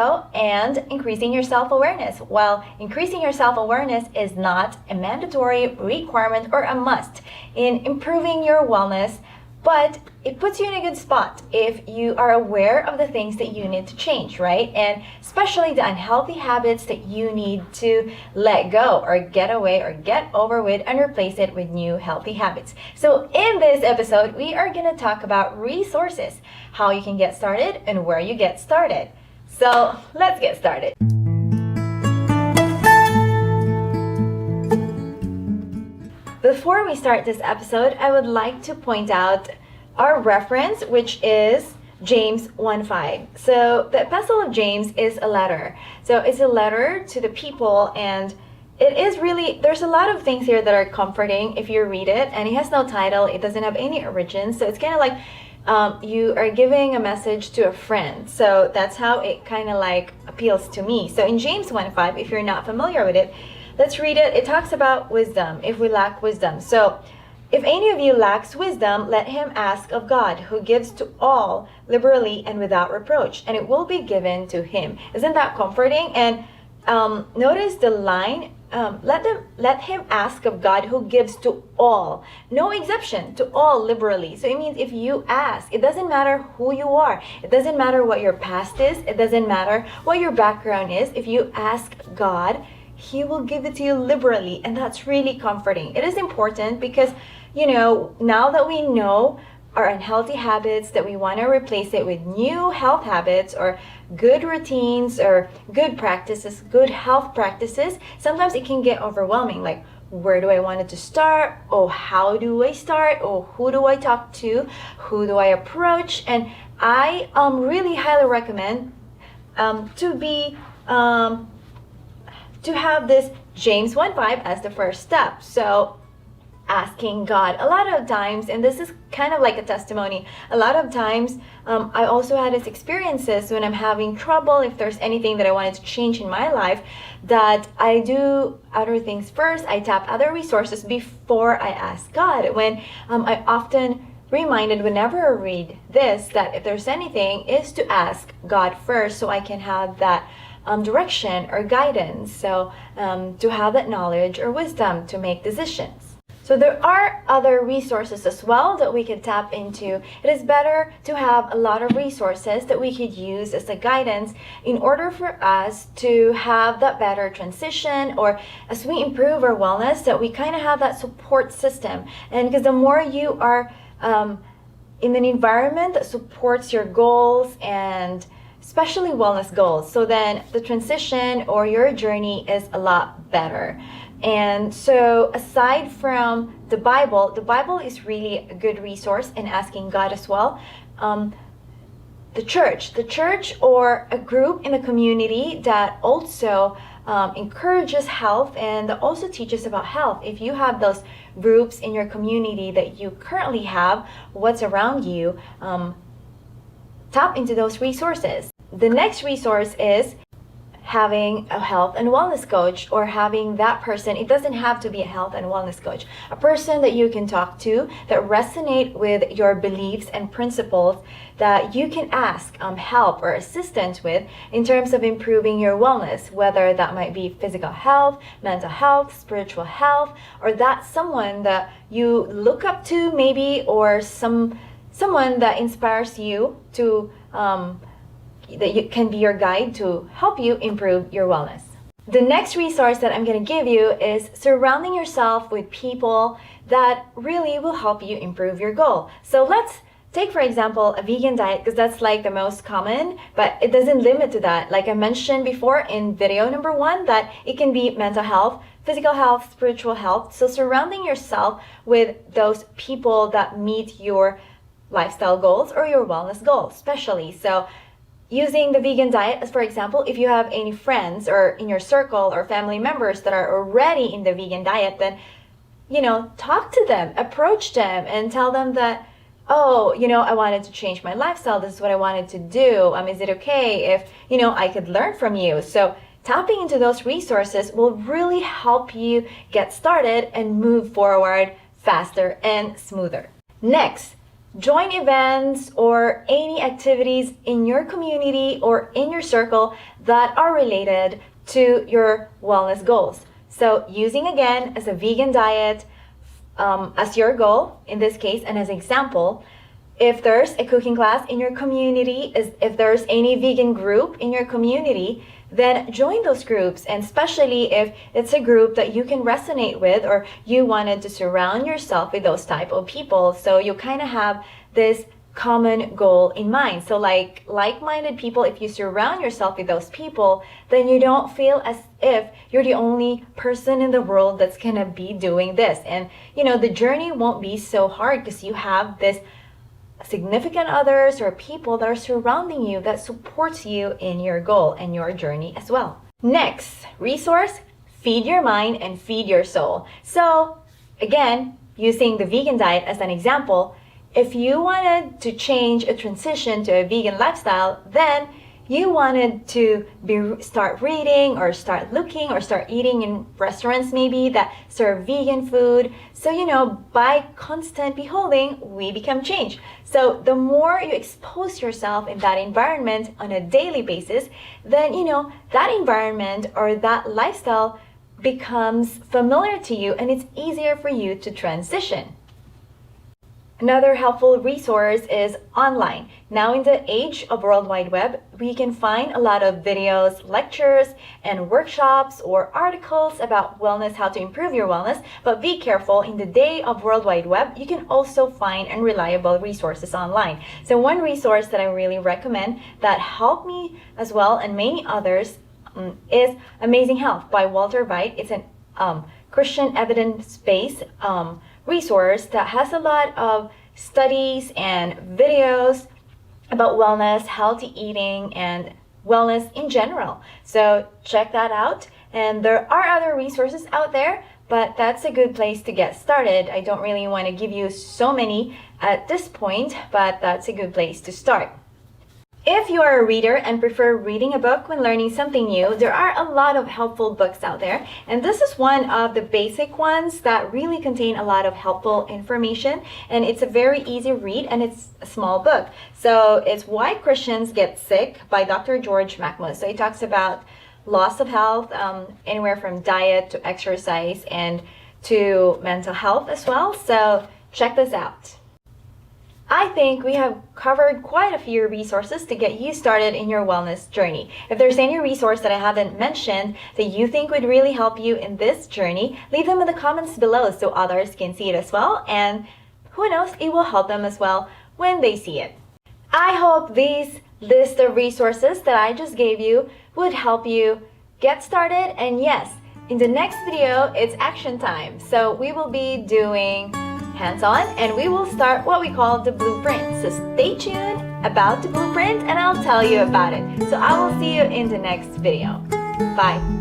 And increasing your self-awareness. Well, increasing your self-awareness is not a mandatory requirement or a must in improving your wellness, but it puts you in a good spot if you are aware of the things that you need to change, right? And especially the unhealthy habits that you need to let go or get away or get over with and replace it with new healthy habits. So in this episode, we are going to talk about resources, how you can get started and where you get started. So let's get started. Before we start this episode, I would like to point out our reference, which is James 1:5. So the Epistle of James is a letter. So it's a letter to the people, and it is really, there's a lot of things here that are comforting if you read it, and it has no title, it doesn't have any origin, so it's kind of like you are giving a message to a friend. So that's how it kind of like appeals to me. So in James 1:5, if you're not familiar with it, let's read it. It talks about wisdom, if we lack wisdom. So if any of you lacks wisdom, let him ask of God, who gives to all liberally and without reproach, and it will be given to him. Isn't that comforting? And notice the line, let him ask of God who gives to all, no exception, to all liberally. So it means if you ask, it doesn't matter who you are, it doesn't matter what your past is, it doesn't matter what your background is. If you ask God, he will give it to you liberally, and that's really comforting. It is important because, you know, now that we know our unhealthy habits, that we want to replace it with new health habits or good routines or good practices, good health practices, sometimes it can get overwhelming. Like, where do I want it to start? Oh, how do I start? Oh, who do I talk to? Who do I approach? And I really highly recommend to have this James 1:5 as the first step. So asking God a lot of times, and this is kind of like a testimony, a lot of times I also had these experiences when I'm having trouble, if there's anything that I wanted to change in my life, that I do other things first. I tap other resources before I ask God. When I often reminded whenever I read this that if there's anything is to ask God first, so I can have that direction or guidance, so to have that knowledge or wisdom to make decisions. So there are other resources as well that we could tap into. It is better to have a lot of resources that we could use as a guidance in order for us to have that better transition, or as we improve our wellness, that we kind of have that support system. And because the more you are in an environment that supports your goals, and especially wellness goals, so then the transition or your journey is a lot better. And so aside from the Bible is really a good resource in asking God as well. The church or a group in the community that also encourages health and that also teaches about health. If you have those groups in your community that you currently have, what's around you, tap into those resources. The next resource is having a health and wellness coach, or having that person. It doesn't have to be a health and wellness coach, a person that you can talk to that resonate with your beliefs and principles, that you can ask help or assistance with in terms of improving your wellness, whether that might be physical health, mental health, spiritual health, or that's someone that you look up to maybe, or someone that inspires you to that you can be your guide to help you improve your wellness. The next resource that I'm going to give you is surrounding yourself with people that really will help you improve your goal. So let's take, for example, a vegan diet, because that's like the most common, but it doesn't limit to that. Like I mentioned before in video number 1, that it can be mental health, physical health, spiritual health. So surrounding yourself with those people that meet your lifestyle goals or your wellness goals, especially. So using the vegan diet as for example, if you have any friends or in your circle or family members that are already in the vegan diet, then, you know, talk to them, approach them and tell them that, oh, you know, I wanted to change my lifestyle. This is what I wanted to do. Is it okay if, you know, I could learn from you? So tapping into those resources will really help you get started and move forward faster and smoother. Next, join events or any activities in your community or in your circle that are related to your wellness goals. So using again as a vegan diet as your goal in this case and as an example, if there's a cooking class in your community, if there's any vegan group in your community, then join those groups. And especially if it's a group that you can resonate with, or you wanted to surround yourself with those type of people, so you kind of have this common goal in mind. So like-minded people, if you surround yourself with those people, then you don't feel as if you're the only person in the world that's gonna be doing this. And the journey won't be so hard because you have this significant others or people that are surrounding you that supports you in your goal and your journey as well. Next resource, feed your mind and feed your soul. So again, using the vegan diet as an example, if you wanted to change a transition to a vegan lifestyle, then you wanted to start reading or start looking or start eating in restaurants maybe that serve vegan food. So, by constant beholding, we become change. So the more you expose yourself in that environment on a daily basis, then, that environment or that lifestyle becomes familiar to you and it's easier for you to transition. Another helpful resource is online. Now in the age of World Wide Web, we can find a lot of videos, lectures, and workshops or articles about wellness, how to improve your wellness. But be careful, in the day of World Wide Web, you can also find unreliable resources online. So one resource that I really recommend that helped me as well and many others is Amazing Health by Walter Veit. It's an Christian evidence-based resource that has a lot of studies and videos about wellness, healthy eating, and wellness in general. So check that out. And there are other resources out there, but that's a good place to get started. I don't really want to give you so many at this point, but that's a good place to start. If you are a reader and prefer reading a book when learning something new, there are a lot of helpful books out there. And this is one of the basic ones that really contain a lot of helpful information. And it's a very easy read and it's a small book. So it's Why Christians Get Sick by Dr. George McMus. So he talks about loss of health, anywhere from diet to exercise and to mental health as well. So check this out. I think we have covered quite a few resources to get you started in your wellness journey. If there's any resource that I haven't mentioned that you think would really help you in this journey, leave them in the comments below so others can see it as well. And who knows, it will help them as well when they see it. I hope this list of resources that I just gave you would help you get started. And yes, in the next video, it's action time. So we will be doing hands-on and we will start what we call the blueprint. So stay tuned about the blueprint and I'll tell you about it. So I will see you in the next video. Bye.